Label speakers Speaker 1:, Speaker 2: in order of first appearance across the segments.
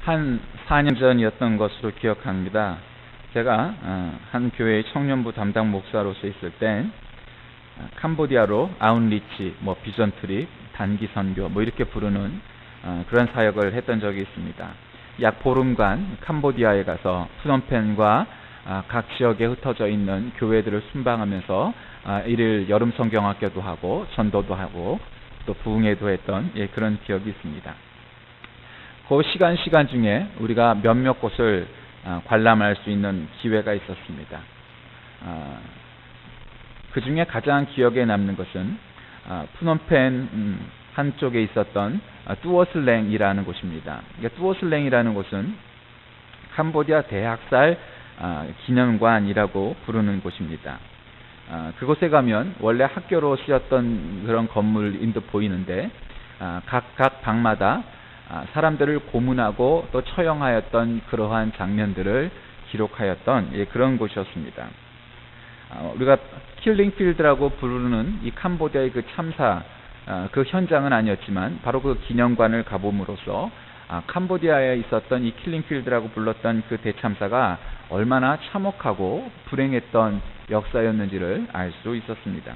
Speaker 1: 한 4년 전이었던 것으로 기억합니다. 제가 한 교회의 청년부 담당 목사로서 있을 때 캄보디아로 아웃리치, 비전 트립, 단기 선교 이렇게 부르는 그런 사역을 했던 적이 있습니다. 약 보름간 캄보디아에 가서 프놈펜과 각 지역에 흩어져 있는 교회들을 순방하면서 일일 여름 성경학교도 하고 전도도 하고 또 부흥회도 했던 그런 기억이 있습니다. 그 시간 중에 우리가 몇몇 곳을 관람할 수 있는 기회가 있었습니다. 그 중에 가장 기억에 남는 것은 프놈펜 한쪽에 있었던 뚜어슬랭이라는 곳입니다. 뚜어슬랭이라는 곳은 캄보디아 대학살 기념관이라고 부르는 곳입니다. 그곳에 가면 원래 학교로 쓰였던 그런 건물인도 보이는데 각 방마다 사람들을 고문하고 또 처형하였던 그러한 장면들을 기록하였던 그런 곳이었습니다. 우리가 킬링필드라고 부르는 이 캄보디아의 그 참사 그 현장은 아니었지만 바로 그 기념관을 가봄으로써 캄보디아에 있었던 이 킬링필드라고 불렀던 그 대참사가 얼마나 참혹하고 불행했던 역사였는지를 알 수 있었습니다.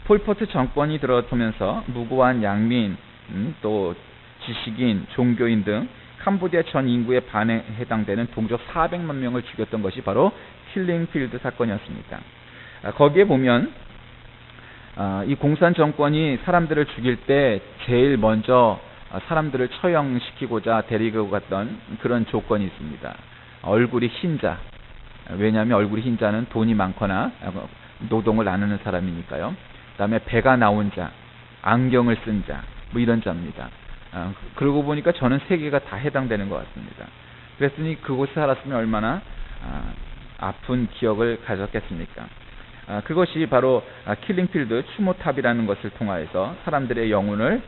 Speaker 1: 폴포트 정권이 들어서면서 무고한 양민, 또 지식인, 종교인 등 캄보디아 전 인구의 반에 해당되는 동족 400만 명을 죽였던 것이 바로 킬링필드 사건이었습니다. 거기에 보면 이 공산 정권이 사람들을 죽일 때 제일 먼저 사람들을 처형시키고자 데리고 갔던 그런 조건이 있습니다. 얼굴이 흰자. 왜냐하면 얼굴이 흰자는 돈이 많거나 노동을 안 하는 사람이니까요. 그 다음에 배가 나온 자, 안경을 쓴 자, 이런 자입니다. 그러고 보니까 저는 세 개가 다 해당되는 것 같습니다. 그랬더니 그곳에 살았으면 얼마나 아픈 기억을 가졌겠습니까? 그것이 바로 킬링필드 추모탑이라는 것을 통하여서 사람들의 영혼을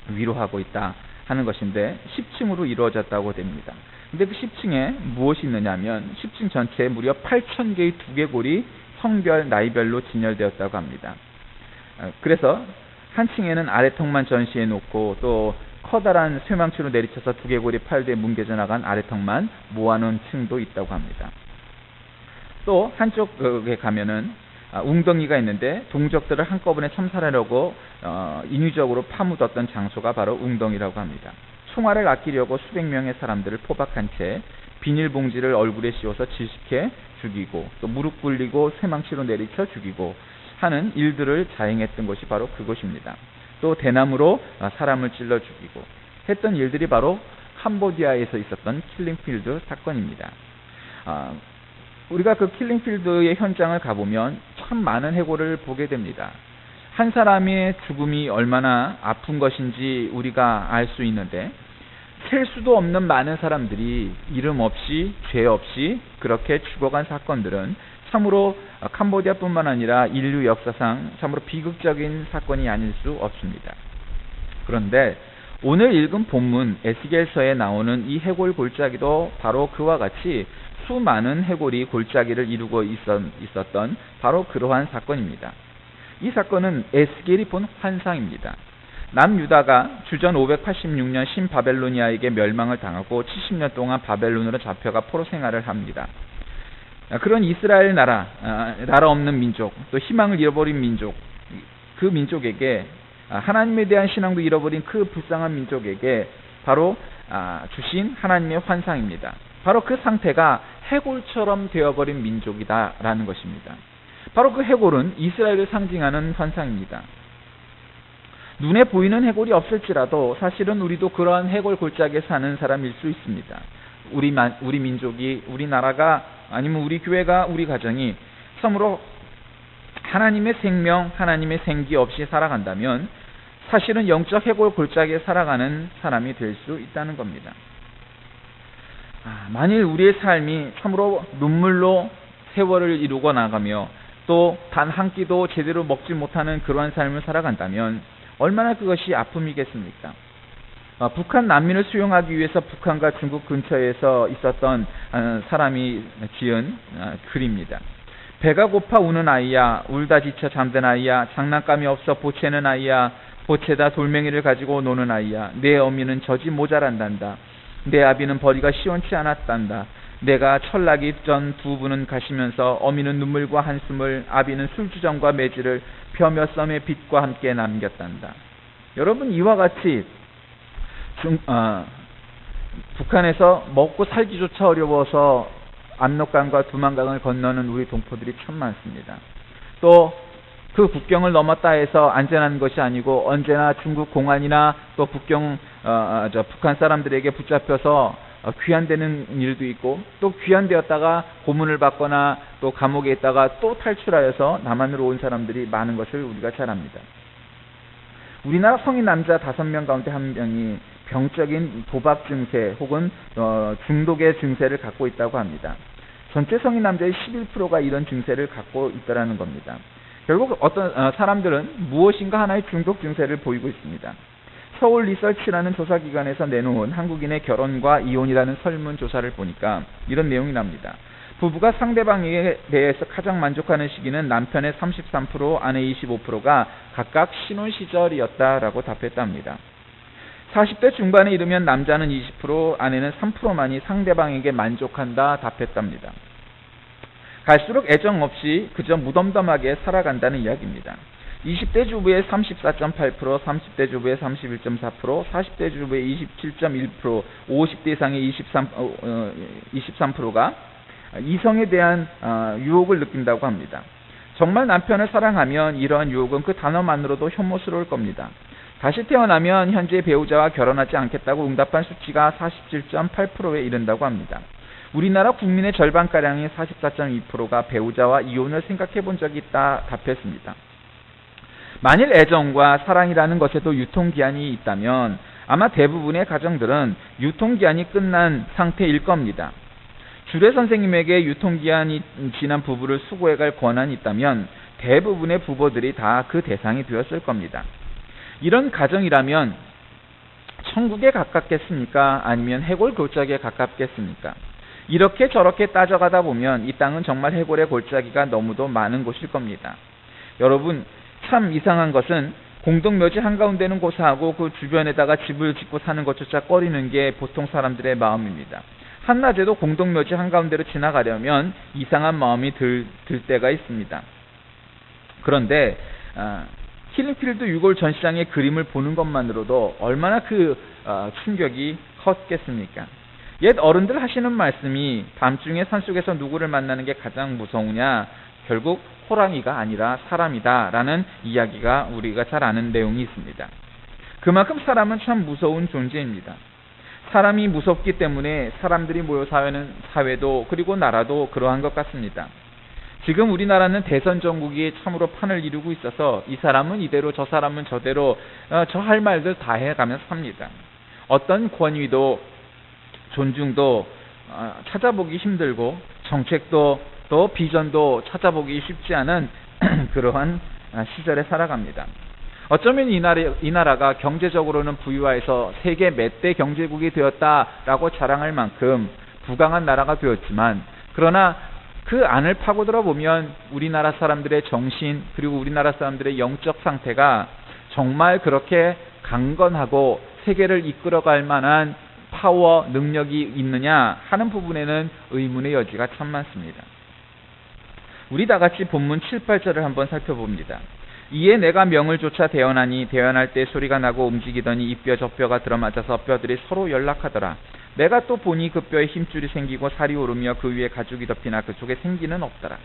Speaker 1: 위로하고 있다 하는 것인데 10층으로 이루어졌다고 됩니다. 근데 그 10층에 무엇이 있느냐 하면 10층 전체에 무려 8,000개의 두개골이 성별, 나이별로 진열되었다고 합니다. 그래서 한 층에는 아래턱만 전시해 놓고 또 커다란 쇠망치로 내리쳐서 두개골이 팔대에 뭉개져 나간 아래턱만 모아놓은 층도 있다고 합니다. 또 한쪽에 가면은 웅덩이가 있는데 동족들을 한꺼번에 참살하려고 인위적으로 파묻었던 장소가 바로 웅덩이라고 합니다. 총알을 아끼려고 수백 명의 사람들을 포박한 채 비닐봉지를 얼굴에 씌워서 질식해 죽이고 또 무릎 꿇리고 쇠망치로 내리쳐 죽이고 하는 일들을 자행했던 것이 바로 그것입니다. 또 대나무로 사람을 찔러 죽이고 했던 일들이 바로 캄보디아에서 있었던 킬링필드 사건입니다. 우리가 그 킬링필드의 현장을 가보면 참 많은 해골을 보게 됩니다. 한 사람의 죽음이 얼마나 아픈 것인지 우리가 알 수 있는데 셀 수도 없는 많은 사람들이 이름 없이 죄 없이 그렇게 죽어간 사건들은 참으로 캄보디아뿐만 아니라 인류 역사상 참으로 비극적인 사건이 아닐 수 없습니다. 그런데 오늘 읽은 본문 에스겔서에 나오는 이 해골 골짜기도 바로 그와 같이 수많은 해골이 골짜기를 이루고 있었던 바로 그러한 사건입니다. 이 사건은 에스겔이 본 환상입니다. 남유다가 주전 586년 신바벨로니아에게 멸망을 당하고 70년 동안 바벨론으로 잡혀가 포로 생활을 합니다. 그런 이스라엘 나라 없는 민족, 또 희망을 잃어버린 민족, 그 민족에게 하나님에 대한 신앙도 잃어버린 그 불쌍한 민족에게 바로 주신 하나님의 환상입니다. 바로 그 상태가 해골처럼 되어버린 민족이다라는 것입니다. 바로 그 해골은 이스라엘을 상징하는 환상입니다. 눈에 보이는 해골이 없을지라도 사실은 우리도 그러한 해골 골짜기에 사는 사람일 수 있습니다. 우리 민족이, 우리 나라가, 아니면 우리 교회가, 우리 가정이 참으로 하나님의 생명, 하나님의 생기 없이 살아간다면 사실은 영적 해골 골짜기에 살아가는 사람이 될 수 있다는 겁니다. 만일 우리의 삶이 참으로 눈물로 세월을 이루고 나가며 또 단 한 끼도 제대로 먹지 못하는 그러한 삶을 살아간다면 얼마나 그것이 아픔이겠습니까? 북한 난민을 수용하기 위해서 북한과 중국 근처에서 있었던 사람이 지은 글입니다. 배가 고파 우는 아이야, 울다 지쳐 잠든 아이야, 장난감이 없어 보채는 아이야, 보채다 돌멩이를 가지고 노는 아이야, 내 어미는 젖이 모자란단다. 내 아비는 벌이가 시원치 않았단다. 내가 철나기 전 두 분은 가시면서 어미는 눈물과 한숨을, 아비는 술주정과 매질을 벼 몇 섬의 빛과 함께 남겼단다. 여러분, 이와 같이 북한에서 먹고 살기조차 어려워서 압록강과 두만강을 건너는 우리 동포들이 참 많습니다. 또 그 국경을 넘었다 해서 안전한 것이 아니고 언제나 중국 공안이나 또 북한 사람들에게 붙잡혀서 귀환되는 일도 있고, 또 귀환되었다가 고문을 받거나 또 감옥에 있다가 또 탈출하여서 남한으로 온 사람들이 많은 것을 우리가 잘 압니다. 우리나라 성인 남자 5명 가운데 1명이 병적인 도박 증세 혹은 중독의 증세를 갖고 있다고 합니다. 전체 성인 남자의 11%가 이런 증세를 갖고 있다는 겁니다. 결국 어떤 사람들은 무엇인가 하나의 중독 증세를 보이고 있습니다. 서울 리서치라는 조사기관에서 내놓은 한국인의 결혼과 이혼이라는 설문조사를 보니까 이런 내용이 납니다. 부부가 상대방에 대해서 가장 만족하는 시기는 남편의 33%, 아내의 25%가 각각 신혼 시절이었다라고 답했답니다. 40대 중반에 이르면 남자는 20%, 아내는 3%만이 상대방에게 만족한다 답했답니다. 갈수록 애정 없이 그저 무덤덤하게 살아간다는 이야기입니다. 20대 주부의 34.8%, 30대 주부의 31.4%, 40대 주부의 27.1%, 50대 이상의 23%가 이성에 대한 유혹을 느낀다고 합니다. 정말 남편을 사랑하면 이러한 유혹은 그 단어만으로도 혐오스러울 겁니다. 다시 태어나면 현재 배우자와 결혼하지 않겠다고 응답한 수치가 47.8%에 이른다고 합니다. 우리나라 국민의 절반가량인 44.2%가 배우자와 이혼을 생각해 본 적이 있다 답했습니다. 만일 애정과 사랑이라는 것에도 유통기한이 있다면 아마 대부분의 가정들은 유통기한이 끝난 상태일 겁니다. 주례 선생님에게 유통기한이 지난 부부를 수고해갈 권한이 있다면 대부분의 부부들이 다 그 대상이 되었을 겁니다. 이런 가정이라면 천국에 가깝겠습니까? 아니면 해골 골짜기에 가깝겠습니까? 이렇게 저렇게 따져가다 보면 이 땅은 정말 해골의 골짜기가 너무도 많은 곳일 겁니다. 여러분, 참 이상한 것은 공동묘지 한가운데는 고사하고 그 주변에다가 집을 짓고 사는 것조차 꺼리는 게 보통 사람들의 마음입니다. 한낮에도 공동묘지 한가운데로 지나가려면 이상한 마음이 들 때가 있습니다. 그런데 힐링필드 6월 전시장의 그림을 보는 것만으로도 얼마나 충격이 컸겠습니까? 옛 어른들 하시는 말씀이 밤중에 산속에서 누구를 만나는 게 가장 무서우냐? 결국 호랑이가 아니라 사람이다 라는 이야기가 우리가 잘 아는 내용이 있습니다. 그만큼 사람은 참 무서운 존재입니다. 사람이 무섭기 때문에 사람들이 모여 사는 사회도 그리고 나라도 그러한 것 같습니다. 지금 우리나라는 대선 정국이 참으로 판을 이루고 있어서 이 사람은 이대로 저 사람은 저대로 저 할 말들 다 해가면서 삽니다. 어떤 권위도 존중도 찾아보기 힘들고 정책도 또 비전도 찾아보기 쉽지 않은 그러한 시절에 살아갑니다. 어쩌면 이 나라가 경제적으로는 부유화해서 세계 몇 대 경제국이 되었다라고 자랑할 만큼 부강한 나라가 되었지만, 그러나 그 안을 파고들어 보면 우리나라 사람들의 정신 그리고 우리나라 사람들의 영적 상태가 정말 그렇게 강건하고 세계를 이끌어갈 만한 파워, 능력이 있느냐 하는 부분에는 의문의 여지가 참 많습니다. 우리 다 같이 본문 7, 8절을 한번 살펴봅니다. 이에 내가 명을 쫓아 대언하니 대언할 때 소리가 나고 움직이더니 이 뼈 저 뼈가 들어맞아서 뼈들이 서로 연락하더라. 내가 또 보니 그 뼈에 힘줄이 생기고 살이 오르며 그 위에 가죽이 덮이나 그쪽에 생기는 없더라.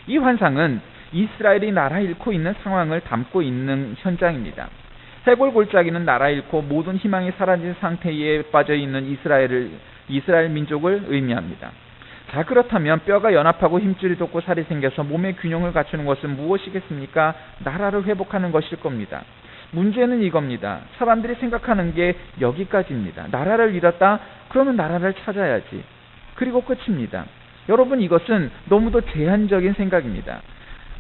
Speaker 1: 이 환상은 이스라엘이 나라 잃고 있는 상황을 담고 있는 현장입니다. 해골 골짜기는 나라 잃고 모든 희망이 사라진 상태에 빠져 있는 이스라엘 민족을 의미합니다. 자, 그렇다면 뼈가 연합하고 힘줄이 돋고 살이 생겨서 몸의 균형을 갖추는 것은 무엇이겠습니까? 나라를 회복하는 것일 겁니다. 문제는 이겁니다. 사람들이 생각하는 게 여기까지입니다. 나라를 잃었다? 그러면 나라를 찾아야지. 그리고 끝입니다. 여러분, 이것은 너무도 제한적인 생각입니다.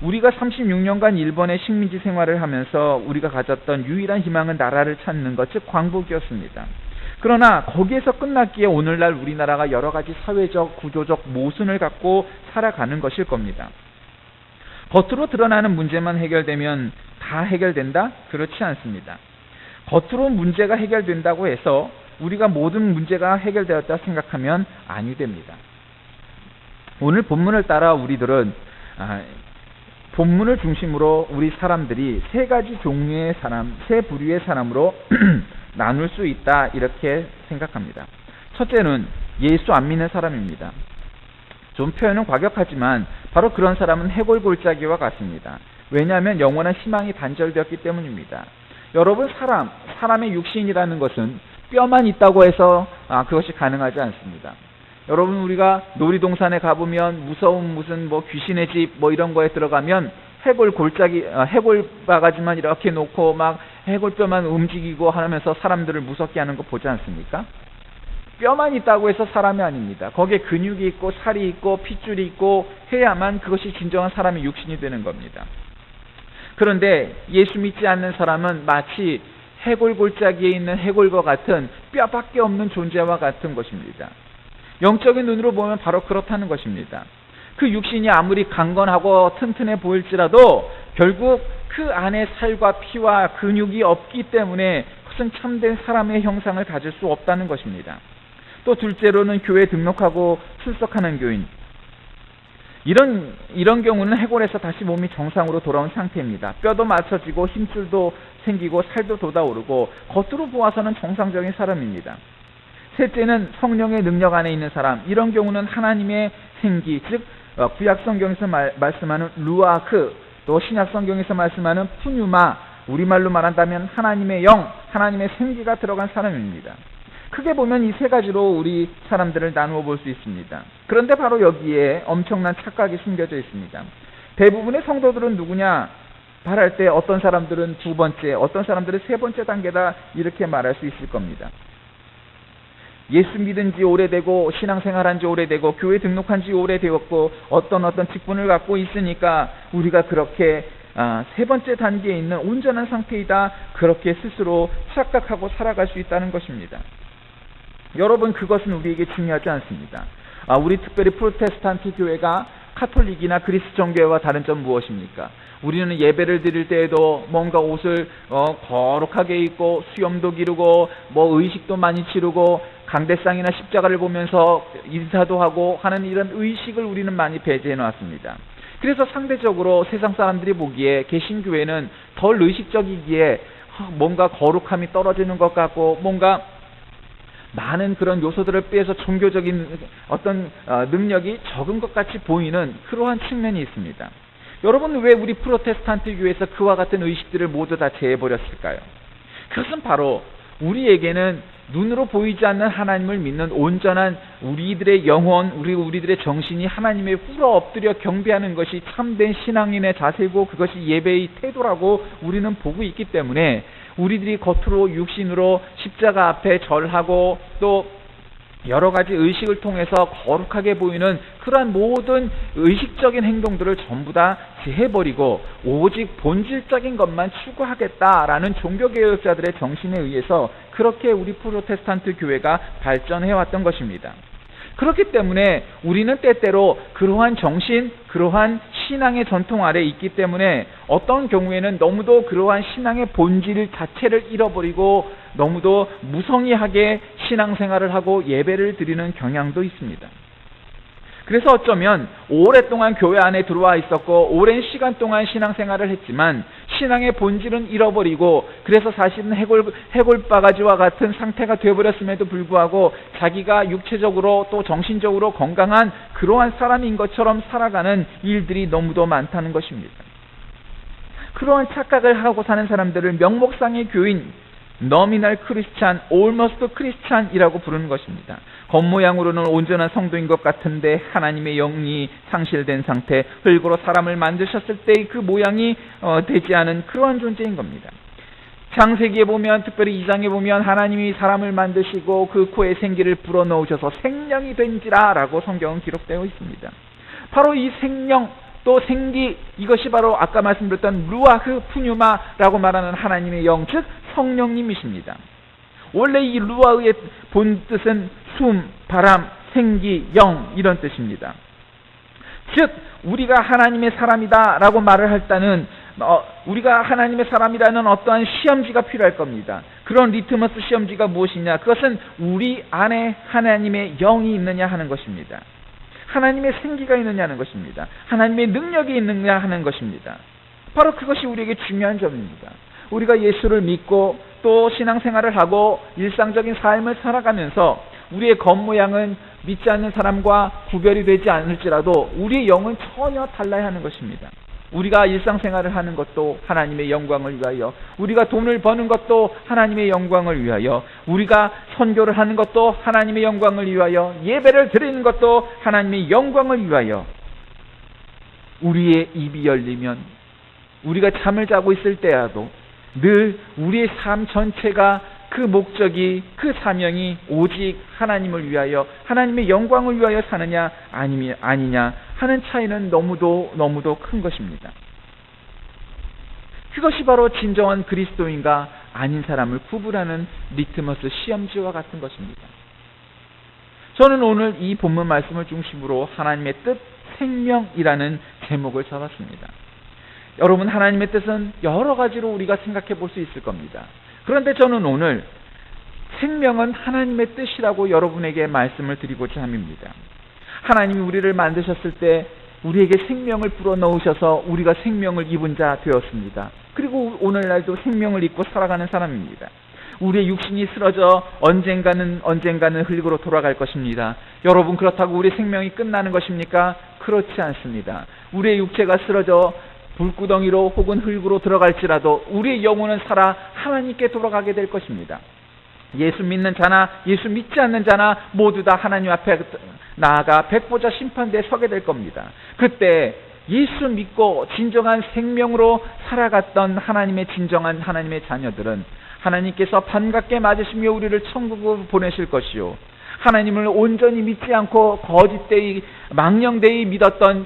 Speaker 1: 우리가 36년간 일본의 식민지 생활을 하면서 우리가 가졌던 유일한 희망은 나라를 찾는 것, 즉 광복이었습니다. 그러나 거기에서 끝났기에 오늘날 우리나라가 여러 가지 사회적, 구조적 모순을 갖고 살아가는 것일 겁니다. 겉으로 드러나는 문제만 해결되면 다 해결된다? 그렇지 않습니다. 겉으로 문제가 해결된다고 해서 우리가 모든 문제가 해결되었다 생각하면 아니 됩니다. 오늘 본문을 따라 우리들은 본문을 중심으로 우리 사람들이 세 가지 종류의 사람, 세 부류의 사람으로 나눌 수 있다 이렇게 생각합니다. 첫째는 예수 안 믿는 사람입니다. 좀 표현은 과격하지만 바로 그런 사람은 해골골짜기와 같습니다. 왜냐하면 영원한 희망이 단절되었기 때문입니다. 여러분, 사람의 육신이라는 것은 뼈만 있다고 해서 그것이 가능하지 않습니다. 여러분, 우리가 놀이동산에 가보면 무서운 무슨 귀신의 집 이런 거에 들어가면 해골 바가지만 이렇게 놓고 막 해골뼈만 움직이고 하면서 사람들을 무섭게 하는 거 보지 않습니까? 뼈만 있다고 해서 사람이 아닙니다. 거기에 근육이 있고 살이 있고 핏줄이 있고 해야만 그것이 진정한 사람의 육신이 되는 겁니다. 그런데 예수 믿지 않는 사람은 마치 해골골짜기에 있는 해골과 같은 뼈밖에 없는 존재와 같은 것입니다. 영적인 눈으로 보면 바로 그렇다는 것입니다. 그 육신이 아무리 강건하고 튼튼해 보일지라도 결국 그 안에 살과 피와 근육이 없기 때문에 그것은 참된 사람의 형상을 가질 수 없다는 것입니다. 또 둘째로는 교회에 등록하고 출석하는 교인. 이런 경우는 해골에서 다시 몸이 정상으로 돌아온 상태입니다. 뼈도 맞춰지고 힘줄도 생기고 살도 돋아오르고 겉으로 보아서는 정상적인 사람입니다. 셋째는 성령의 능력 안에 있는 사람. 이런 경우는 하나님의 생기, 즉 구약 성경에서 말씀하는 루아크, 또 신약 성경에서 말씀하는 푸뉴마, 우리말로 말한다면 하나님의 영, 하나님의 생기가 들어간 사람입니다. 크게 보면 이 세 가지로 우리 사람들을 나누어 볼 수 있습니다. 그런데 바로 여기에 엄청난 착각이 숨겨져 있습니다. 대부분의 성도들은 누구냐? 말할 때 어떤 사람들은 두 번째, 어떤 사람들은 세 번째 단계다 이렇게 말할 수 있을 겁니다. 예수 믿은 지 오래되고 신앙생활한 지 오래되고 교회 등록한 지 오래되었고 어떤 직분을 갖고 있으니까 우리가 그렇게 세 번째 단계에 있는 온전한 상태이다, 그렇게 스스로 착각하고 살아갈 수 있다는 것입니다. 여러분, 그것은 우리에게 중요하지 않습니다. 우리 특별히 프로테스탄트 교회가 카톨릭이나 그리스 정교회와 다른 점 무엇입니까? 우리는 예배를 드릴 때에도 뭔가 옷을 거룩하게 입고 수염도 기르고 의식도 많이 치르고 강대상이나 십자가를 보면서 인사도 하고 하는 이런 의식을 우리는 많이 배제해 놨습니다. 그래서 상대적으로 세상 사람들이 보기에 개신교회는 덜 의식적이기에 뭔가 거룩함이 떨어지는 것 같고 뭔가 많은 그런 요소들을 빼서 종교적인 어떤 능력이 적은 것 같이 보이는 그러한 측면이 있습니다. 여러분, 왜 우리 프로테스탄트 교회에서 그와 같은 의식들을 모두 다 제해버렸을까요? 그것은 바로 우리에게는 눈으로 보이지 않는 하나님을 믿는 온전한 우리들의 영혼, 우리들의 정신이 하나님의 꿇어 엎드려 경배하는 것이 참된 신앙인의 자세고 그것이 예배의 태도라고 우리는 보고 있기 때문에 우리들이 겉으로 육신으로 십자가 앞에 절하고 또 여러 가지 의식을 통해서 거룩하게 보이는 그러한 모든 의식적인 행동들을 전부 다 제해버리고 오직 본질적인 것만 추구하겠다라는 종교개혁자들의 정신에 의해서 그렇게 우리 프로테스탄트 교회가 발전해왔던 것입니다. 그렇기 때문에 우리는 때때로 그러한 정신, 그러한 신앙의 전통 아래 있기 때문에 어떤 경우에는 너무도 그러한 신앙의 본질 자체를 잃어버리고 너무도 무성의하게 신앙생활을 하고 예배를 드리는 경향도 있습니다. 그래서 어쩌면 오랫동안 교회 안에 들어와 있었고 오랜 시간 동안 신앙생활을 했지만 신앙의 본질은 잃어버리고 그래서 사실은 해골바가지와 같은 상태가 되어버렸음에도 불구하고 자기가 육체적으로 또 정신적으로 건강한 그러한 사람인 것처럼 살아가는 일들이 너무도 많다는 것입니다. 그러한 착각을 하고 사는 사람들을 명목상의 교인, nominal Christian, almost Christian이라고 부르는 것입니다. 겉모양으로는 온전한 성도인 것 같은데 하나님의 영이 상실된 상태, 흙으로 사람을 만드셨을 때의 그 모양이 되지 않은 그러한 존재인 겁니다. 창세기에 보면, 특별히 2장에 보면 하나님이 사람을 만드시고 그 코에 생기를 불어넣으셔서 생명이 된지라 라고 성경은 기록되어 있습니다. 바로 이 생명, 또 생기, 이것이 바로 아까 말씀드렸던 루아흐 푸뉴마라고 말하는 하나님의 영, 즉 성령님이십니다. 원래 이 루아흐의 본 뜻은 숨, 바람, 생기, 영 이런 뜻입니다. 즉 우리가 하나님의 사람이다 라고 말을 할 때는 우리가 하나님의 사람이라는 어떠한 시험지가 필요할 겁니다. 그런 리트머스 시험지가 무엇이냐? 그것은 우리 안에 하나님의 영이 있느냐 하는 것입니다. 하나님의 생기가 있느냐 하는 것입니다. 하나님의 능력이 있느냐 하는 것입니다. 바로 그것이 우리에게 중요한 점입니다. 우리가 예수를 믿고 또 신앙생활을 하고 일상적인 삶을 살아가면서 우리의 겉모양은 믿지 않는 사람과 구별이 되지 않을지라도 우리의 영은 전혀 달라야 하는 것입니다. 우리가 일상생활을 하는 것도 하나님의 영광을 위하여, 우리가 돈을 버는 것도 하나님의 영광을 위하여, 우리가 선교를 하는 것도 하나님의 영광을 위하여, 예배를 드리는 것도 하나님의 영광을 위하여, 우리의 입이 열리면 우리가 잠을 자고 있을 때라도 늘 우리의 삶 전체가 그 목적이, 그 사명이 오직 하나님을 위하여, 하나님의 영광을 위하여 사느냐 아니냐 하는 차이는 너무도 큰 것입니다. 그것이 바로 진정한 그리스도인과 아닌 사람을 구분하는 리트머스 시험지와 같은 것입니다. 저는 오늘 이 본문 말씀을 중심으로 하나님의 뜻, 생명이라는 제목을 잡았습니다. 여러분, 하나님의 뜻은 여러 가지로 우리가 생각해 볼 수 있을 겁니다. 그런데 저는 오늘 생명은 하나님의 뜻이라고 여러분에게 말씀을 드리고자 합니다. 하나님이 우리를 만드셨을 때 우리에게 생명을 불어넣으셔서 우리가 생명을 입은 자 되었습니다. 그리고 오늘날도 생명을 입고 살아가는 사람입니다. 우리의 육신이 쓰러져 언젠가는 흙으로 돌아갈 것입니다. 여러분, 그렇다고 우리의 생명이 끝나는 것입니까? 그렇지 않습니다. 우리의 육체가 쓰러져 불구덩이로 혹은 흙으로 들어갈지라도 우리의 영혼은 살아 하나님께 돌아가게 될 것입니다. 예수 믿는 자나 예수 믿지 않는 자나 모두 다 하나님 앞에 나아가 백보자 심판대에 서게 될 겁니다. 그때 예수 믿고 진정한 생명으로 살아갔던 진정한 하나님의 자녀들은 하나님께서 반갑게 맞으시며 우리를 천국으로 보내실 것이요, 하나님을 온전히 믿지 않고 거짓되이 망령되이 믿었던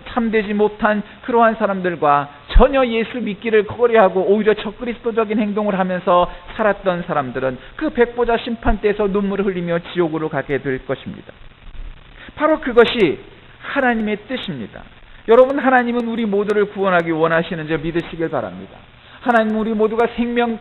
Speaker 1: 참되지 못한 그러한 사람들과 전혀 예수 믿기를 거래하고 오히려 적그리스도적인 행동을 하면서 살았던 사람들은 그 백보자 심판대에서 눈물을 흘리며 지옥으로 가게 될 것입니다. 바로 그것이 하나님의 뜻입니다. 여러분, 하나님은 우리 모두를 구원하기 원하시는 줄 믿으시길 바랍니다. 하나님은 우리 모두가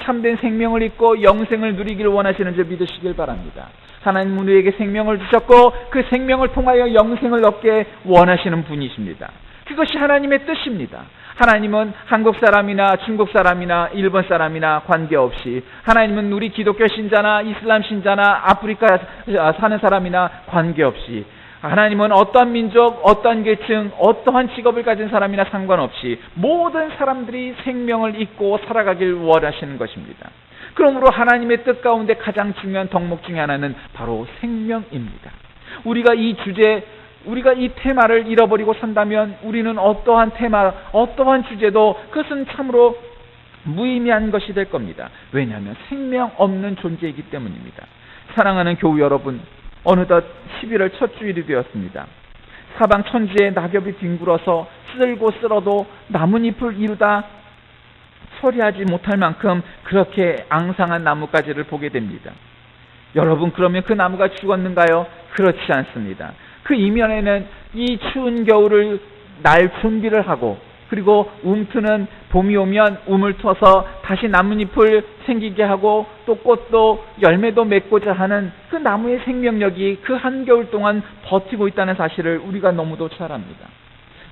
Speaker 1: 참된 생명을 잊고 영생을 누리기를 원하시는 줄 믿으시길 바랍니다. 하나님은 우리에게 생명을 주셨고 그 생명을 통하여 영생을 얻게 원하시는 분이십니다. 그것이 하나님의 뜻입니다. 하나님은 한국 사람이나 중국 사람이나 일본 사람이나 관계없이, 하나님은 우리 기독교 신자나 이슬람 신자나 아프리카 사는 사람이나 관계없이, 하나님은 어떠한 민족, 어떠한 계층, 어떠한 직업을 가진 사람이나 상관없이 모든 사람들이 생명을 잊고 살아가길 원하시는 것입니다. 그러므로 하나님의 뜻 가운데 가장 중요한 덕목 중에 하나는 바로 생명입니다. 우리가 이 테마를 잃어버리고 산다면 우리는 어떠한 테마, 어떠한 주제도 그것은 참으로 무의미한 것이 될 겁니다. 왜냐하면 생명 없는 존재이기 때문입니다. 사랑하는 교우 여러분, 어느덧 11월 첫 주일이 되었습니다. 사방 천지에 낙엽이 뒹굴어서 쓸고 쓸어도 나뭇잎을 이루다 처리하지 못할 만큼 그렇게 앙상한 나뭇가지를 보게 됩니다. 여러분, 그러면 그 나무가 죽었는가요? 그렇지 않습니다. 그 이면에는 이 추운 겨울을 날 준비를 하고, 그리고 움트는 봄이 오면 움을 터서 다시 나뭇잎을 생기게 하고 또 꽃도 열매도 맺고자 하는 그 나무의 생명력이 그 한겨울 동안 버티고 있다는 사실을 우리가 너무도 잘 압니다.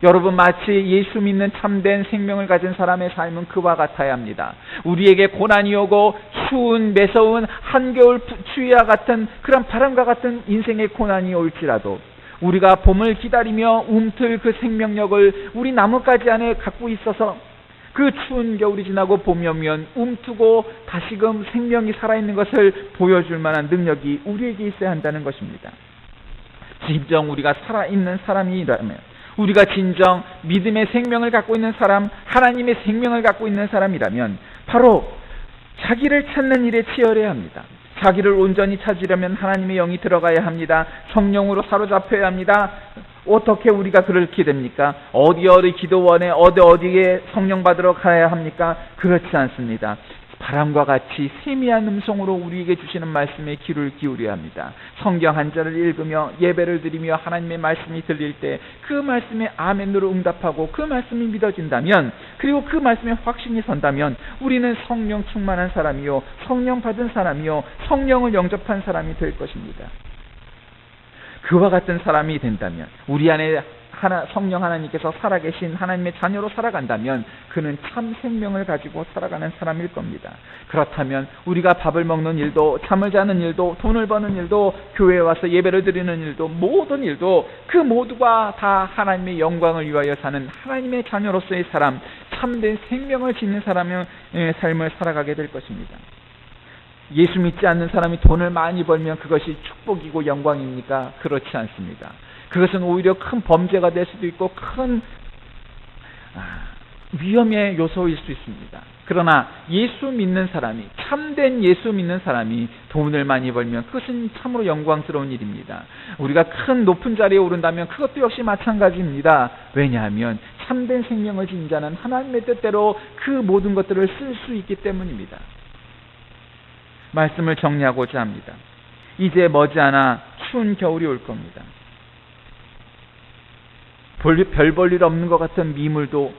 Speaker 1: 여러분, 마치 예수 믿는 참된 생명을 가진 사람의 삶은 그와 같아야 합니다. 우리에게 고난이 오고 추운 매서운 한겨울 추위와 같은 그런 바람과 같은 인생의 고난이 올지라도 우리가 봄을 기다리며 움틀 그 생명력을 우리 나뭇가지 안에 갖고 있어서 그 추운 겨울이 지나고 봄이 오면 움트고 다시금 생명이 살아있는 것을 보여줄 만한 능력이 우리에게 있어야 한다는 것입니다. 진정 우리가 살아있는 사람이라면, 우리가 진정 믿음의 생명을 갖고 있는 사람, 하나님의 생명을 갖고 있는 사람이라면 바로 자기를 찾는 일에 치열해야 합니다. 자기를 온전히 찾으려면 하나님의 영이 들어가야 합니다. 성령으로 사로잡혀야 합니다. 어떻게 우리가 그렇게 됩니까? 어디 기도원에 어디에 성령 받으러 가야 합니까? 그렇지 않습니다. 바람과 같이 세미한 음성으로 우리에게 주시는 말씀에 귀를 기울여야 합니다. 성경 한 절을 읽으며 예배를 드리며 하나님의 말씀이 들릴 때 그 말씀에 아멘으로 응답하고 그 말씀이 믿어진다면, 그리고 그 말씀에 확신이 선다면 우리는 성령 충만한 사람이요, 성령 받은 사람이요, 성령을 영접한 사람이 될 것입니다. 그와 같은 사람이 된다면, 우리 안에 성령 하나님께서 살아계신 하나님의 자녀로 살아간다면 그는 참 생명을 가지고 살아가는 사람일 겁니다. 그렇다면 우리가 밥을 먹는 일도, 잠을 자는 일도, 돈을 버는 일도, 교회에 와서 예배를 드리는 일도, 모든 일도 그 모두가 다 하나님의 영광을 위하여 사는 하나님의 자녀로서의 사람, 참된 생명을 지닌 사람의 삶을 살아가게 될 것입니다. 예수 믿지 않는 사람이 돈을 많이 벌면 그것이 축복이고 영광입니까? 그렇지 않습니다. 그것은 오히려 큰 범죄가 될 수도 있고 큰 위험의 요소일 수 있습니다. 그러나 예수 믿는 사람이, 참된 예수 믿는 사람이 돈을 많이 벌면 그것은 참으로 영광스러운 일입니다. 우리가 큰 높은 자리에 오른다면 그것도 역시 마찬가지입니다. 왜냐하면 참된 생명을 지닌 자는 하나님의 뜻대로 그 모든 것들을 쓸 수 있기 때문입니다. 말씀을 정리하고자 합니다. 이제 머지않아 추운 겨울이 올 겁니다. 별 볼 일 없는 것 같은 미물도,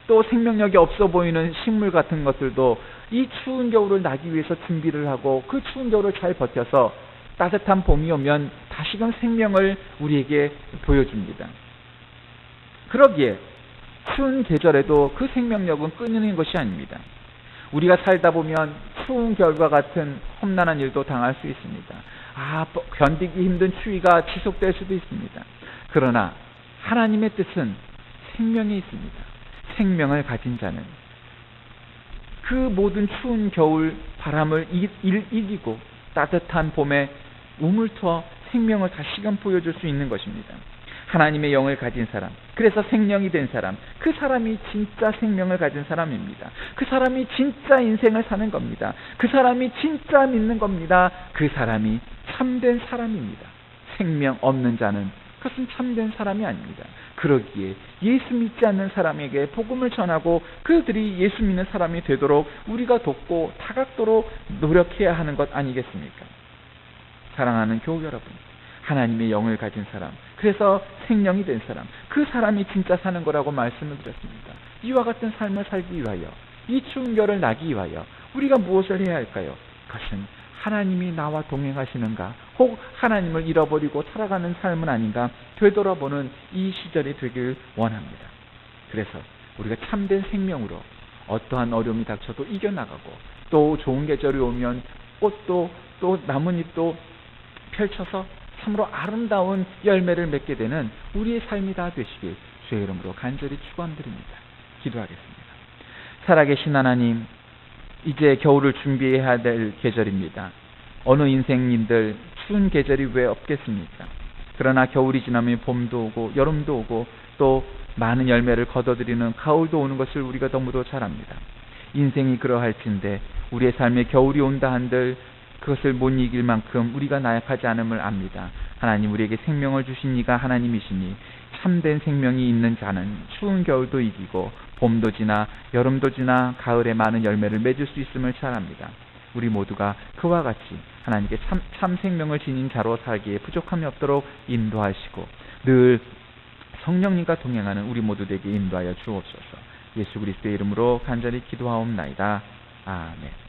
Speaker 1: 또 생명력이 없어 보이는 식물 같은 것들도 이 추운 겨울을 나기 위해서 준비를 하고 그 추운 겨울을 잘 버텨서 따뜻한 봄이 오면 다시금 생명을 우리에게 보여줍니다. 그러기에 추운 계절에도 그 생명력은 끊이는 것이 아닙니다. 우리가 살다 보면 추운 겨울과 같은 험난한 일도 당할 수 있습니다. 견디기 힘든 추위가 지속될 수도 있습니다. 그러나 하나님의 뜻은 생명이 있습니다. 생명을 가진 자는 그 모든 추운 겨울 바람을 이기고 따뜻한 봄에 우물투어 생명을 다시금 보여줄 수 있는 것입니다. 하나님의 영을 가진 사람, 그래서 생명이 된 사람, 그 사람이 진짜 생명을 가진 사람입니다. 그 사람이 진짜 인생을 사는 겁니다. 그 사람이 진짜 믿는 겁니다. 그 사람이 참된 사람입니다. 생명 없는 자는 그것은 참된 사람이 아닙니다. 그러기에 예수 믿지 않는 사람에게 복음을 전하고 그들이 예수 믿는 사람이 되도록 우리가 돕고 다각도로 노력해야 하는 것 아니겠습니까? 사랑하는 교우 여러분, 하나님의 영을 가진 사람, 그래서 생명이 된 사람, 그 사람이 진짜 사는 거라고 말씀을 드렸습니다. 이와 같은 삶을 살기 위하여, 이 추운 겨울을 나기 위하여 우리가 무엇을 해야 할까요? 그것은 하나님이 나와 동행하시는가, 혹 하나님을 잃어버리고 살아가는 삶은 아닌가 되돌아보는 이 시절이 되길 원합니다. 그래서 우리가 참된 생명으로 어떠한 어려움이 닥쳐도 이겨나가고, 또 좋은 계절이 오면 꽃도 또 나뭇잎도 펼쳐서 참으로 아름다운 열매를 맺게 되는 우리의 삶이 다 되시길 주의 이름으로 간절히 축원드립니다. 기도하겠습니다. 살아계신 하나님, 이제 겨울을 준비해야 될 계절입니다. 어느 인생님들 추운 계절이 왜 없겠습니까? 그러나 겨울이 지나면 봄도 오고 여름도 오고 또 많은 열매를 거둬들이는 가을도 오는 것을 우리가 너무도 잘 압니다. 인생이 그러할진데 우리의 삶에 겨울이 온다 한들 그것을 못 이길 만큼 우리가 나약하지 않음을 압니다. 하나님, 우리에게 생명을 주신 이가 하나님이시니 참된 생명이 있는 자는 추운 겨울도 이기고 봄도 지나 여름도 지나 가을에 많은 열매를 맺을 수 있음을 잘 압니다. 우리 모두가 그와 같이 하나님께 참 생명을 지닌 자로 살기에 부족함이 없도록 인도하시고 늘 성령님과 동행하는 우리 모두에게 인도하여 주옵소서. 예수 그리스도의 이름으로 간절히 기도하옵나이다. 아멘.